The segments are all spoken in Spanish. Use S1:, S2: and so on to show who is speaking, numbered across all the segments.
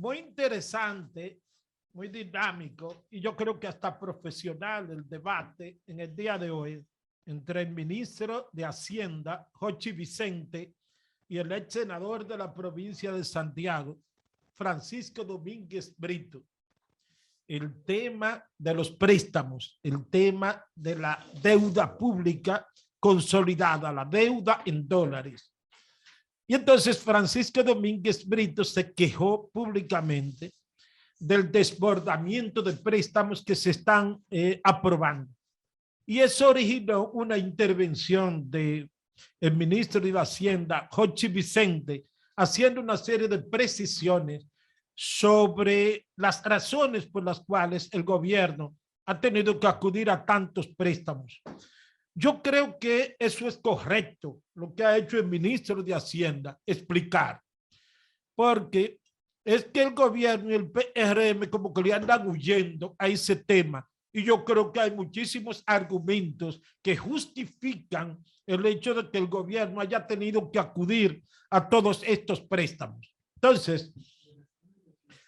S1: muy interesante, muy dinámico y yo creo que hasta profesional el debate en el día de hoy entre el ministro de Hacienda, Jochi Vicente, y el ex senador de la provincia de Santiago, Francisco Domínguez Brito. El tema de los préstamos, el tema de la deuda pública consolidada, la deuda en dólares. Y entonces Francisco Domínguez Brito se quejó públicamente del desbordamiento de préstamos que se están aprobando. Y eso originó una intervención del ministro de Hacienda, Jochi Vicente, haciendo una serie de precisiones sobre las razones por las cuales el gobierno ha tenido que acudir a tantos préstamos. Yo creo que eso es correcto, lo que ha hecho el ministro de Hacienda, explicar, porque es que el gobierno y el PRM como que le andan huyendo a ese tema. Y yo creo que hay muchísimos argumentos que justifican el hecho de que el gobierno haya tenido que acudir a todos estos préstamos. Entonces,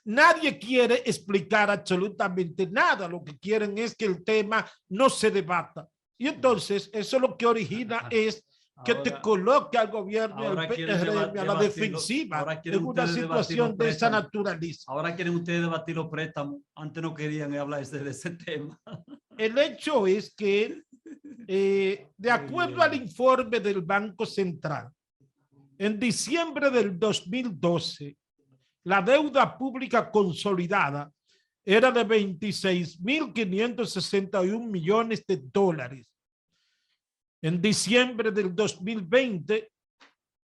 S1: nadie quiere explicar absolutamente nada. Lo que quieren es que el tema no se debata. Y entonces, eso lo que origina es que te coloque al gobierno y al PRM a la defensiva en una situación de esa naturaleza.
S2: Ahora quieren ustedes debatir los préstamos. Antes no querían hablar de ese tema.
S1: El hecho es que, de acuerdo al informe del Banco Central, en diciembre del 2012, la deuda pública consolidada era de 26.561 millones de dólares. En diciembre del 2020,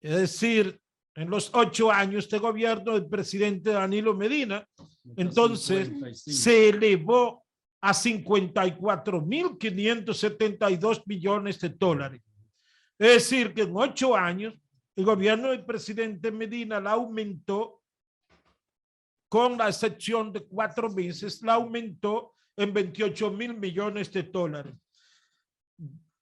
S1: es decir, en los 8 años de gobierno del presidente Danilo Medina, entonces 55. Se elevó a 54.572 millones de dólares. Es decir, que en 8 años el gobierno del presidente Medina la aumentó, con la excepción de 4 meses, la aumentó en 28.000 millones de dólares.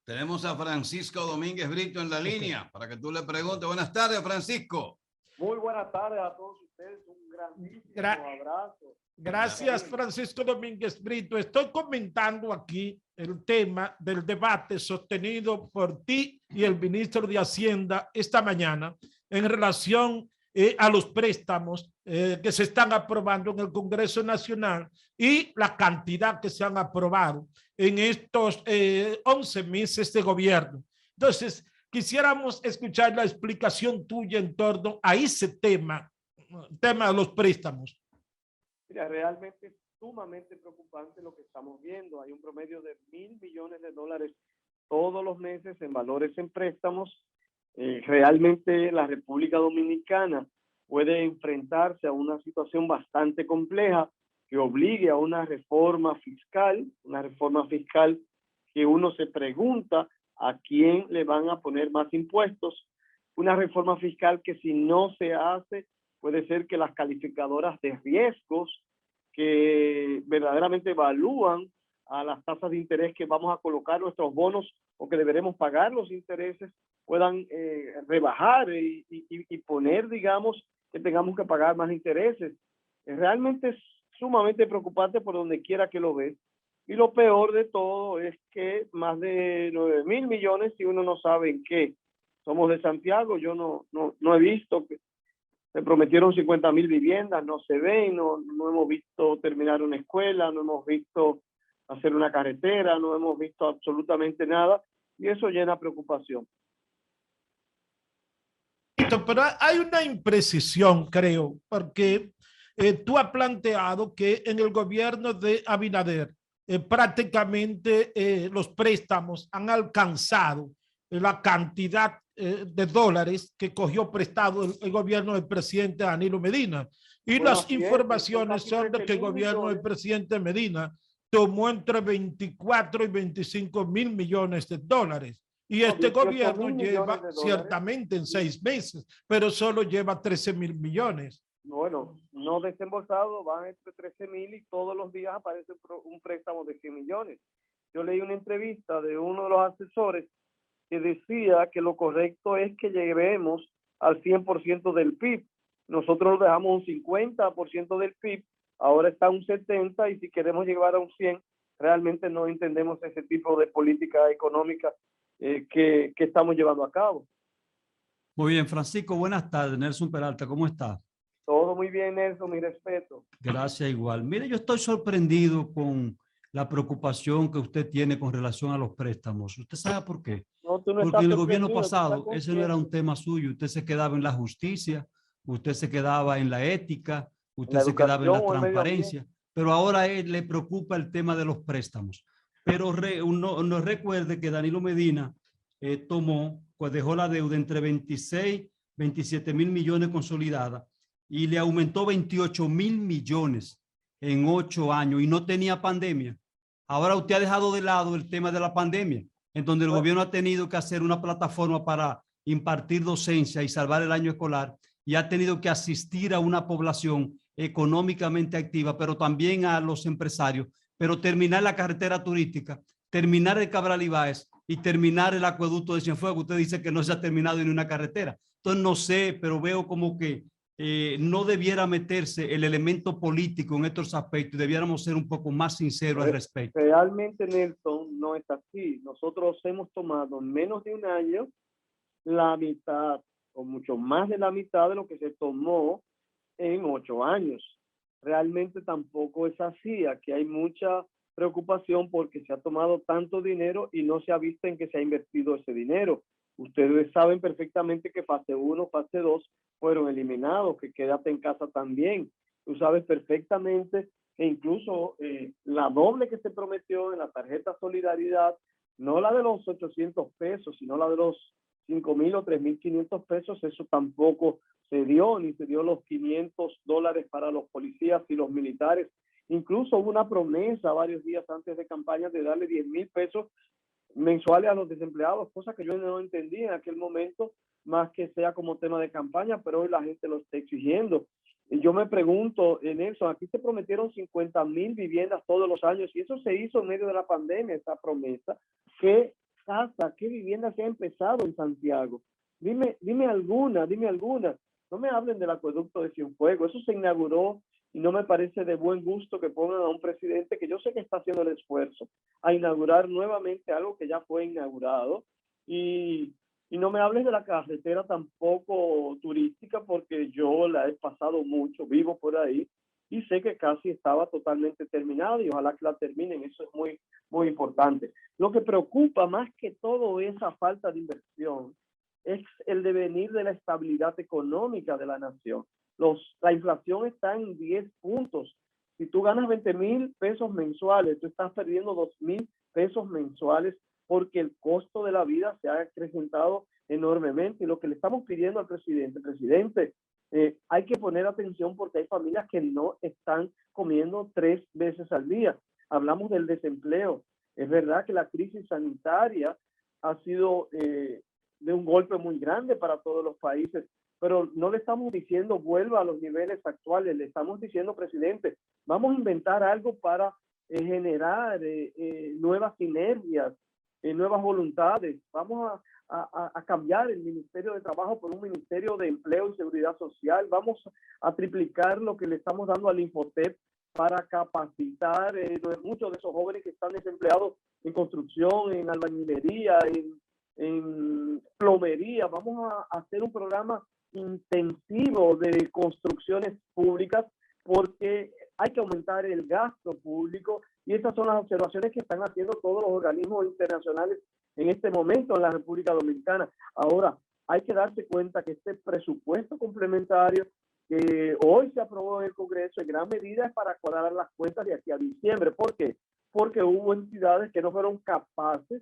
S3: Tenemos a Francisco Domínguez Brito en la línea para que tú le preguntes. Buenas tardes, Francisco.
S4: Muy buenas tardes a todos ustedes. Un grandísimo abrazo.
S1: Gracias, Francisco Domínguez Brito. Estoy comentando aquí el tema del debate sostenido por ti y el ministro de Hacienda esta mañana en relación a los préstamos que se están aprobando en el Congreso Nacional y la cantidad que se han aprobado en estos 11 meses de gobierno. Entonces, quisiéramos escuchar la explicación tuya en torno a ese tema de los préstamos.
S4: Mira, realmente es sumamente preocupante lo que estamos viendo. Hay un promedio de 1.000 millones de dólares todos los meses en valores en préstamos. Realmente la República Dominicana puede enfrentarse a una situación bastante compleja que obligue a una reforma fiscal que uno se pregunta a quién le van a poner más impuestos, una reforma fiscal que si no se hace puede ser que las calificadoras de riesgos que verdaderamente evalúan a las tasas de interés que vamos a colocar nuestros bonos o que deberemos pagar los intereses puedan rebajar y poner, digamos, que tengamos que pagar más intereses. Realmente es sumamente preocupante por donde quiera que lo ves. Y lo peor de todo es que más de 9.000 millones, si uno no sabe en qué. Somos de Santiago, yo no he visto que se prometieron 50.000 viviendas, no se ven, no hemos visto terminar una escuela, no hemos visto hacer una carretera, no hemos visto absolutamente nada y eso llena preocupación.
S1: Pero hay una imprecisión, creo, porque tú has planteado que en el gobierno de Abinader prácticamente los préstamos han alcanzado la cantidad de dólares que cogió prestado el gobierno del presidente Danilo Medina. Y bueno, las informaciones son de que el gobierno del presidente Medina tomó entre 24 y 25 mil millones de dólares. Y este gobierno lleva ciertamente en 6 meses, pero solo lleva 13.000 millones.
S4: Bueno, no desembolsado, van entre 13.000 y todos los días aparece un préstamo de 100 millones. Yo leí una entrevista de uno de los asesores que decía que lo correcto es que lleguemos al 100% del PIB. nosotros lo dejamos un 50% del PIB, ahora está un 70% y si queremos llegar a un 100%, realmente no entendemos ese tipo de política económica que estamos llevando a cabo.
S2: Muy bien, Francisco, buenas tardes. Nelson Peralta, ¿cómo está?
S4: Todo muy bien, Nelson, mi respeto.
S2: Gracias, igual. Mire, yo estoy sorprendido con la preocupación que usted tiene con relación a los préstamos. ¿Usted sabe por qué?
S4: No, tú no
S2: Porque
S4: estás
S2: en el gobierno
S4: sorprendido, tú estás
S2: pasado ese no era un
S4: consciente.
S2: tema suyo. Usted se quedaba en la justicia, usted se quedaba en la ética, usted
S4: La
S2: se quedaba en
S4: educación
S2: la
S4: o el medio ambiente.
S2: transparencia, pero ahora a él le preocupa el tema de los préstamos. Pero uno recuerde que Danilo Medina pues dejó la deuda entre 26, 27 mil millones consolidada y le aumentó 28 mil millones en 8 años y no tenía pandemia. Ahora usted ha dejado de lado el tema de la pandemia, en donde el gobierno ha tenido que hacer una plataforma para impartir docencia y salvar el año escolar y ha tenido que asistir a una población económicamente activa, pero también a los empresarios, pero terminar la carretera turística, terminar el Cabral Ibáez y terminar el acueducto de Cienfuegos. Usted dice que no se ha terminado ni una carretera. Entonces no sé, pero veo como que no debiera meterse el elemento político en estos aspectos. Debiéramos ser un poco más sinceros al respecto.
S4: Realmente, Nelson, no es así. Nosotros hemos tomado en menos de un año la mitad o mucho más de la mitad de lo que se tomó en 8 años. Realmente tampoco es así. Aquí hay mucha preocupación porque se ha tomado tanto dinero y no se ha visto en que se ha invertido ese dinero. Ustedes saben perfectamente que fase 1, fase 2 fueron eliminados, que quédate en casa también. Tú sabes perfectamente que incluso la doble que se prometió en la tarjeta Solidaridad, no la de los 800 pesos, sino la de los 5,000 o 3,500 pesos, eso tampoco se dio, ni se dio los $500 para los policías y los militares. Incluso hubo una promesa varios días antes de campaña de darle 10,000 pesos mensuales a los desempleados, cosa que yo no entendí en aquel momento, más que sea como tema de campaña, pero hoy la gente lo está exigiendo. Y yo me pregunto, Nelson, aquí se prometieron 50,000 viviendas todos los años y eso se hizo en medio de la pandemia, esa promesa. ¿Qué casa, qué vivienda se ha empezado en Santiago? Dime alguna. No me hablen del acueducto de Cienfuegos, eso se inauguró y no me parece de buen gusto que pongan a un presidente que yo sé que está haciendo el esfuerzo a inaugurar nuevamente algo que ya fue inaugurado y no me hables de la carretera tampoco turística porque yo la he pasado mucho, vivo por ahí y sé que casi estaba totalmente terminada y ojalá que la terminen, eso es muy, muy importante. Lo que preocupa más que todo esa falta de inversión es el devenir de la estabilidad económica de la nación. La inflación está en 10 puntos. Si tú ganas 20,000 pesos mensuales, tú estás perdiendo 2,000 pesos mensuales porque el costo de la vida se ha acrecentado enormemente. Y lo que le estamos pidiendo al presidente, hay que poner atención porque hay familias que no están comiendo 3 veces al día. Hablamos del desempleo. Es verdad que la crisis sanitaria ha sido de un golpe muy grande para todos los países, pero no le estamos diciendo vuelva a los niveles actuales, le estamos diciendo, presidente, vamos a inventar algo para generar nuevas sinergias, nuevas voluntades, vamos a cambiar el Ministerio de Trabajo por un Ministerio de Empleo y Seguridad Social, vamos a triplicar lo que le estamos dando al Infotep para capacitar muchos de esos jóvenes que están desempleados en construcción, en albañilería, en plomería. Vamos a hacer un programa intensivo de construcciones públicas porque hay que aumentar el gasto público y esas son las observaciones que están haciendo todos los organismos internacionales en este momento en la República Dominicana. Ahora, hay que darse cuenta que este presupuesto complementario que hoy se aprobó en el Congreso en gran medida es para cuadrar las cuentas de aquí a diciembre. ¿Por qué? Porque hubo entidades que no fueron capaces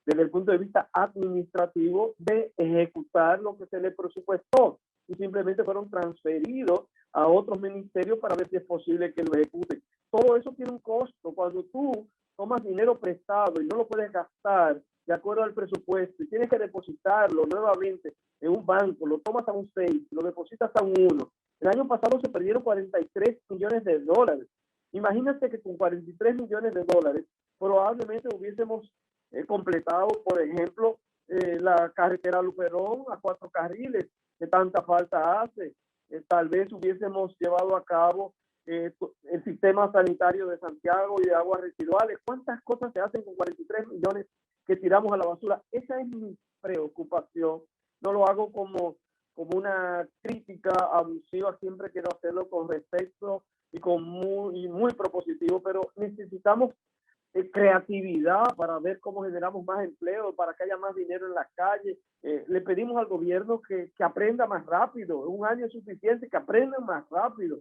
S4: desde el punto de vista administrativo de ejecutar lo que se le presupuestó y simplemente fueron transferidos a otros ministerios para ver si es posible que lo ejecuten. Todo eso tiene un costo. Cuando tú tomas dinero prestado y no lo puedes gastar de acuerdo al presupuesto y tienes que depositarlo nuevamente en un banco, lo tomas a un 6, lo depositas a un 1. El año pasado se perdieron 43 millones de dólares. Imagínate que con 43 millones de dólares probablemente hubiésemos completado, por ejemplo, la carretera Luperón a 4 carriles, que tanta falta hace. tal vez hubiésemos llevado a cabo el sistema sanitario de Santiago y de aguas residuales. ¿Cuántas cosas se hacen con 43 millones que tiramos a la basura? Esa es mi preocupación. No lo hago como una crítica abusiva, siempre quiero hacerlo con respeto y muy propositivo, pero necesitamos creatividad para ver cómo generamos más empleo, para que haya más dinero en las calles. Le pedimos al gobierno que aprenda más rápido. Un año es suficiente, que aprendan más rápido.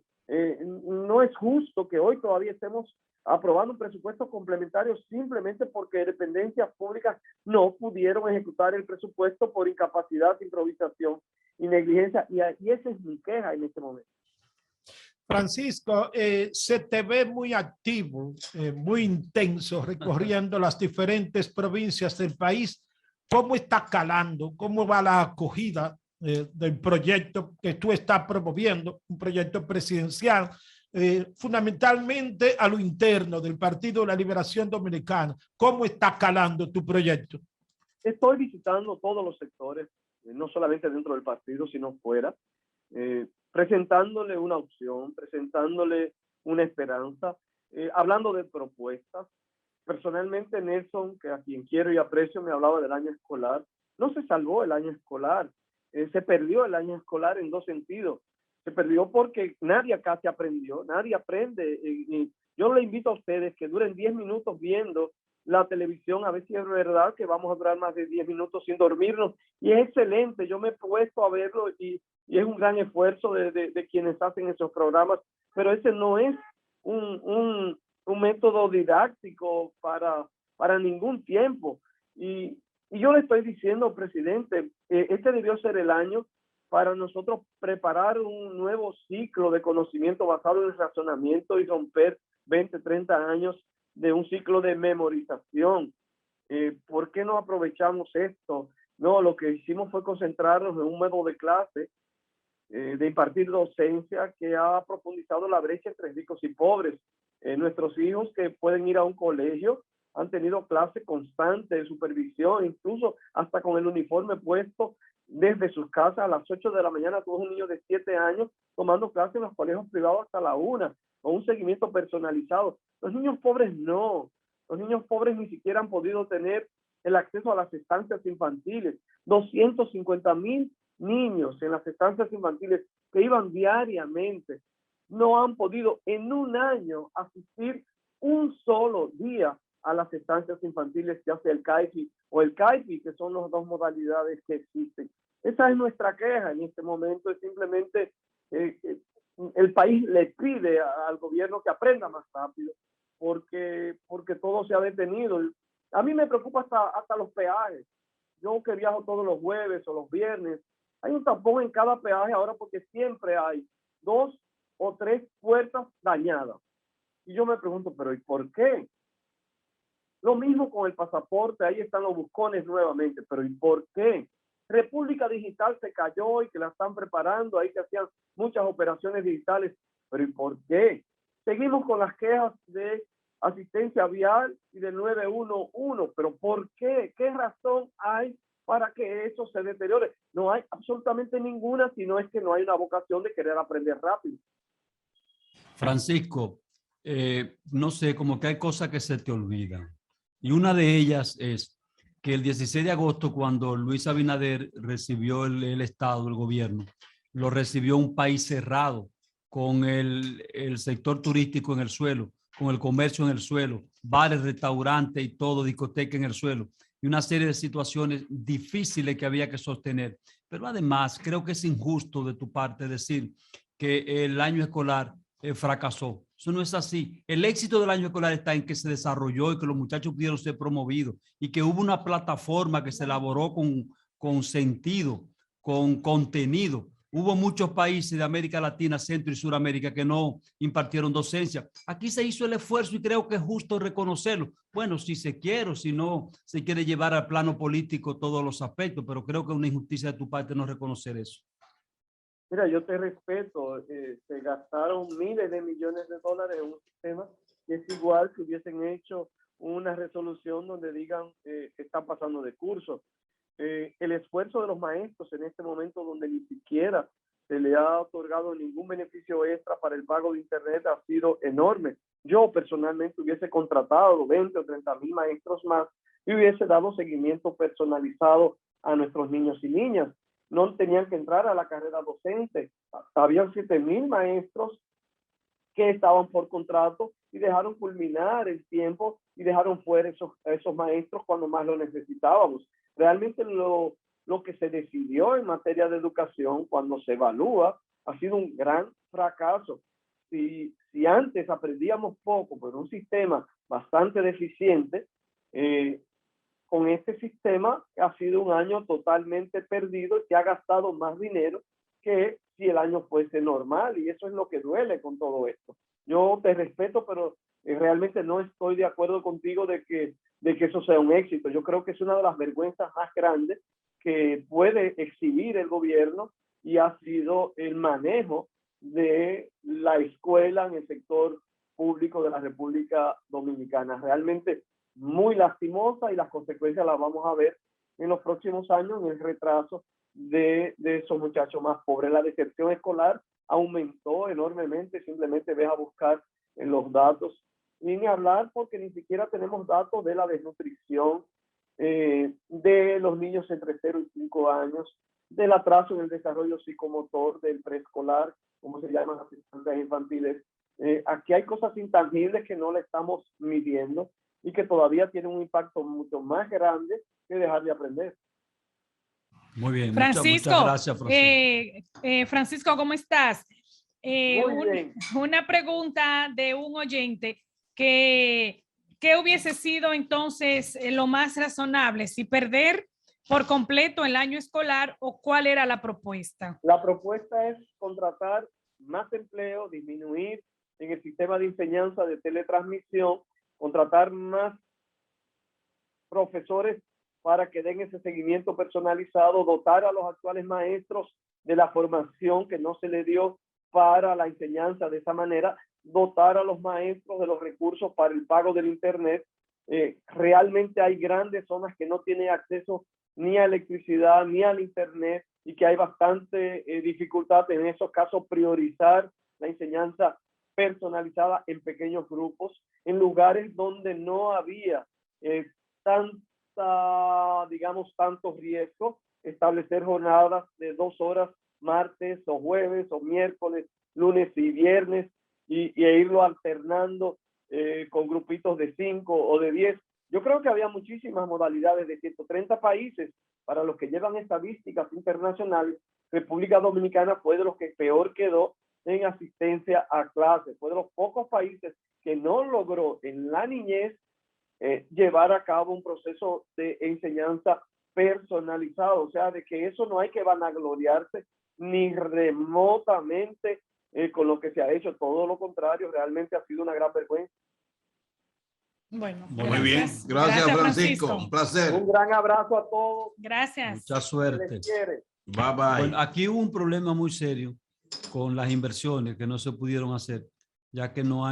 S4: No es justo que hoy todavía estemos aprobando un presupuesto complementario simplemente porque dependencias públicas no pudieron ejecutar el presupuesto por incapacidad, improvisación y negligencia. Y esa es mi queja en este momento.
S1: Francisco, se te ve muy activo, muy intenso, recorriendo las diferentes provincias del país. ¿Cómo está calando? ¿Cómo va la acogida del proyecto que tú estás promoviendo? Un proyecto presidencial, fundamentalmente a lo interno del Partido de la Liberación Dominicana. ¿Cómo está calando tu proyecto?
S4: Estoy visitando todos los sectores, no solamente dentro del partido, sino fuera. Presentándole una opción, presentándole una esperanza, hablando de propuestas. Personalmente, Nelson, que a quien quiero y aprecio, me hablaba del año escolar. No se salvó el año escolar, se perdió el año escolar en dos sentidos. Se perdió porque nadie acá se aprendió, nadie aprende. Y yo le invito a ustedes que duren 10 minutos viendo la televisión, a ver si es verdad que vamos a durar más de 10 minutos sin dormirnos. Y es excelente, yo me he puesto a verlo y es un gran esfuerzo de quienes hacen esos programas, pero ese no es un método didáctico para ningún tiempo. Y yo le estoy diciendo, presidente, este debió ser el año para nosotros preparar un nuevo ciclo de conocimiento basado en el razonamiento y romper 20, 30 años de un ciclo de memorización. ¿Por qué no aprovechamos esto? No, lo que hicimos fue concentrarnos en un método de clase, de impartir docencia que ha profundizado la brecha entre ricos y pobres. Nuestros hijos que pueden ir a un colegio han tenido clase constante de supervisión, incluso hasta con el uniforme puesto desde sus casas a las 8 de la mañana. Todos un niño de 7 años tomando clase en los colegios privados hasta la 1, con un seguimiento personalizado. Los niños pobres no. Los niños pobres ni siquiera han podido tener el acceso a las estancias infantiles. 250,000 niños en las estancias infantiles que iban diariamente no han podido en un año asistir un solo día a las estancias infantiles, ya sea el CAIFI o el CAIFI, que son las dos modalidades que existen. Esa es nuestra queja en este momento, es simplemente el país le pide al gobierno que aprenda más rápido, porque todo se ha detenido. A mí me preocupa hasta los peajes. Yo que viajo todos los jueves o los viernes, hay un tapón en cada peaje ahora porque siempre hay 2 o 3 puertas dañadas. Y yo me pregunto, ¿pero y por qué? Lo mismo con el pasaporte, ahí están los buscones nuevamente, pero ¿y por qué? República Digital se cayó y que la están preparando, ahí que hacían muchas operaciones digitales, pero ¿y por qué? Seguimos con las quejas de asistencia vial y del 911, pero ¿por qué? ¿Qué razón hay para que eso se deteriore? No hay absolutamente ninguna, sino es que no hay una vocación de querer aprender rápido.
S2: Francisco, no sé, como que hay cosas que se te olvidan. Y una de ellas es que el 16 de agosto, cuando Luis Abinader recibió el Estado, el gobierno, lo recibió un país cerrado, con el sector turístico en el suelo, con el comercio en el suelo, bares, restaurantes y todo, discoteca en el suelo, y una serie de situaciones difíciles que había que sostener. Pero además, creo que es injusto de tu parte decir que el año escolar fracasó. Eso no es así. El éxito del año escolar está en que se desarrolló y que los muchachos pudieron ser promovidos y que hubo una plataforma que se elaboró con sentido, con contenido. Hubo muchos países de América Latina, Centro y Suramérica que no impartieron docencia. Aquí se hizo el esfuerzo y creo que es justo reconocerlo. Bueno, si se quiere, si no se quiere llevar al plano político todos los aspectos, pero creo que es una injusticia de tu parte no reconocer eso.
S4: Mira, yo te respeto, se gastaron miles de millones de dólares en un sistema que es igual que hubiesen hecho una resolución donde digan que están pasando de curso. El esfuerzo de los maestros en este momento donde ni siquiera se le ha otorgado ningún beneficio extra para el pago de Internet ha sido enorme. Yo personalmente hubiese contratado 20 o 30,000 maestros más y hubiese dado seguimiento personalizado a nuestros niños y niñas. No tenían que entrar a la carrera docente. Habían 7,000 maestros que estaban por contrato y dejaron culminar el tiempo y dejaron fuera esos maestros cuando más lo necesitábamos. Realmente lo que se decidió en materia de educación cuando se evalúa ha sido un gran fracaso. Si antes aprendíamos poco por un sistema bastante deficiente, con este sistema ha sido un año totalmente perdido y se ha gastado más dinero que si el año fuese normal, y eso es lo que duele con todo esto. Yo te respeto, pero realmente no estoy de acuerdo contigo de que eso sea un éxito. Yo creo que es una de las vergüenzas más grandes que puede exhibir el gobierno y ha sido el manejo de la escuela en el sector público de la República Dominicana. Realmente muy lastimosa, y las consecuencias las vamos a ver en los próximos años en el retraso de esos muchachos más pobres. La deserción escolar aumentó enormemente, simplemente ves a buscar en los datos, y ni hablar porque ni siquiera tenemos datos de la desnutrición de los niños entre 0 y 5 años, del atraso en el desarrollo psicomotor del preescolar, como se llaman las asistencias infantiles. Aquí hay cosas intangibles que no le estamos midiendo y que todavía tienen un impacto mucho más grande que dejar de aprender.
S2: Muy bien,
S5: Francisco,
S2: muchas gracias, Francisco.
S5: Francisco, ¿cómo estás?
S4: Muy bien.
S5: Una pregunta de un oyente que ¿qué hubiese sido entonces lo más razonable? ¿Si perder por completo el año escolar o cuál era la propuesta?
S4: La propuesta es contratar más empleo, disminuir en el sistema de enseñanza de teletransmisión, contratar más profesores para que den ese seguimiento personalizado, dotar a los actuales maestros de la formación que no se le dio para la enseñanza de esa manera, dotar a los maestros de los recursos para el pago del Internet. Realmente hay grandes zonas que no tienen acceso ni a electricidad ni al Internet y que hay bastante dificultad en esos casos priorizar la enseñanza personalizada en pequeños grupos, en lugares donde no había tantos riesgos, establecer jornadas de 2 horas martes o jueves o miércoles, lunes y viernes, e irlo alternando con grupitos de 5 o de 10. Yo creo que había muchísimas modalidades de 130 países. Para los que llevan estadísticas internacionales, República Dominicana fue de los que peor quedó en asistencia a clases. Fue de los pocos países que no logró en la niñez llevar a cabo un proceso de enseñanza personalizado. O sea, de que eso no hay que vanagloriarse ni remotamente con lo que se ha hecho. Todo lo contrario, realmente ha sido una gran vergüenza.
S5: Bueno,
S3: muy bien. Gracias, Francisco. Un placer.
S4: Un gran abrazo a todos.
S5: Gracias.
S2: Mucha suerte.
S3: Bye, bye.
S2: Bueno, aquí hubo un problema muy serio con las inversiones que no se pudieron hacer, ya que no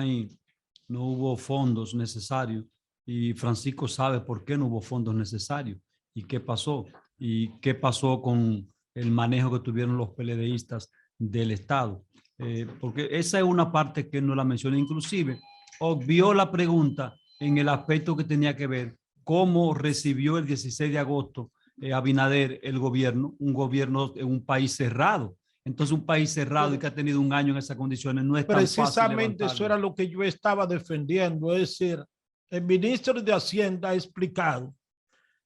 S2: hubo fondos necesarios, y Francisco sabe por qué no hubo fondos necesarios y qué pasó con el manejo que tuvieron los PLDistas del Estado. Porque esa es una parte que no la mencioné, inclusive obvió la pregunta en el aspecto que tenía que ver cómo recibió el 16 de agosto Abinader el gobierno, un gobierno en un país cerrado. Entonces, un país cerrado y que ha tenido un año en esas condiciones no es tan fácil
S1: Precisamente eso era lo que yo estaba defendiendo. Es decir, el ministro de Hacienda ha explicado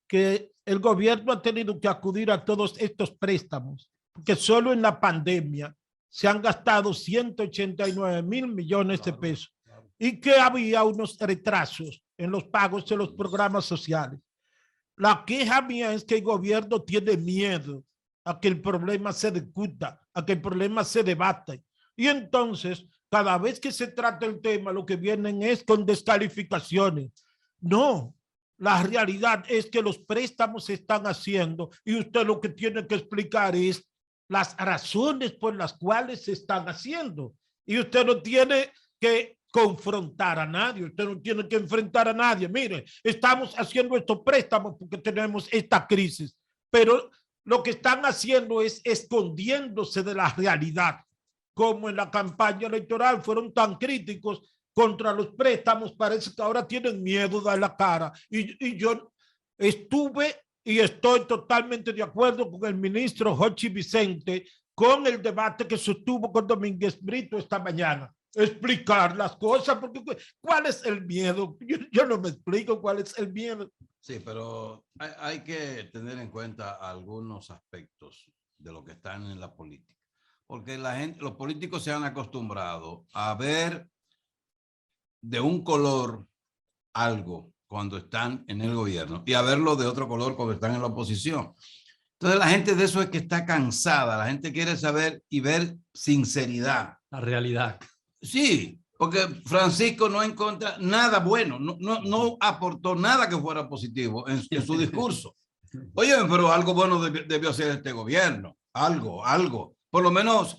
S1: que el gobierno ha tenido que acudir a todos estos préstamos, porque solo en la pandemia se han gastado 189,000 millones de pesos y que había unos retrasos en los pagos de los programas sociales. La queja mía es que el gobierno tiene miedo a que el problema se discuta, a que el problema se debate. Y entonces, cada vez que se trata el tema, lo que vienen es con descalificaciones. No, la realidad es que los préstamos se están haciendo y usted lo que tiene que explicar es las razones por las cuales se están haciendo. Y usted no tiene que confrontar a nadie, usted no tiene que enfrentar a nadie. Mire, estamos haciendo estos préstamos porque tenemos esta crisis, pero lo que están haciendo es escondiéndose de la realidad. Como en la campaña electoral fueron tan críticos contra los préstamos, parece que ahora tienen miedo de dar la cara. Y yo estuve y estoy totalmente de acuerdo con el ministro Jochi Vicente con el debate que sostuvo con Domínguez Brito esta mañana. Explicar las cosas, porque ¿cuál es el miedo? Yo no me explico cuál es el miedo.
S3: Sí, pero hay que tener en cuenta algunos aspectos de lo que están en la política. Porque la gente, los políticos se han acostumbrado a ver de un color algo cuando están en el gobierno y a verlo de otro color cuando están en la oposición. Entonces la gente de eso es que está cansada. La gente quiere saber y ver sinceridad.
S2: La realidad.
S3: Sí, porque Francisco no encontró nada bueno, no aportó nada que fuera positivo en su discurso. Oye, pero algo bueno debió hacer este gobierno, algo. Por lo menos,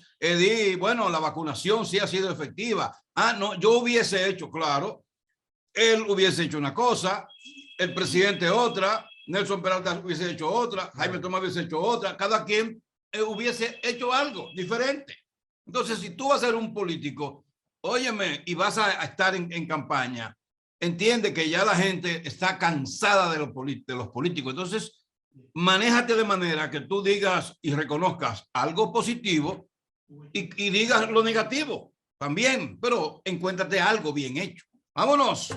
S3: bueno, la vacunación sí ha sido efectiva. Ah, no, yo hubiese hecho, claro, él hubiese hecho una cosa, el presidente otra, Nelson Peralta hubiese hecho otra, Jaime Tomás hubiese hecho otra, cada quien hubiese hecho algo diferente. Entonces, si tú vas a ser un político, óyeme, y vas a estar en campaña, entiende que ya la gente está cansada de los políticos. Entonces, manéjate de manera que tú digas y reconozcas algo positivo y digas lo negativo también, pero encuéntrate algo bien hecho. Vámonos.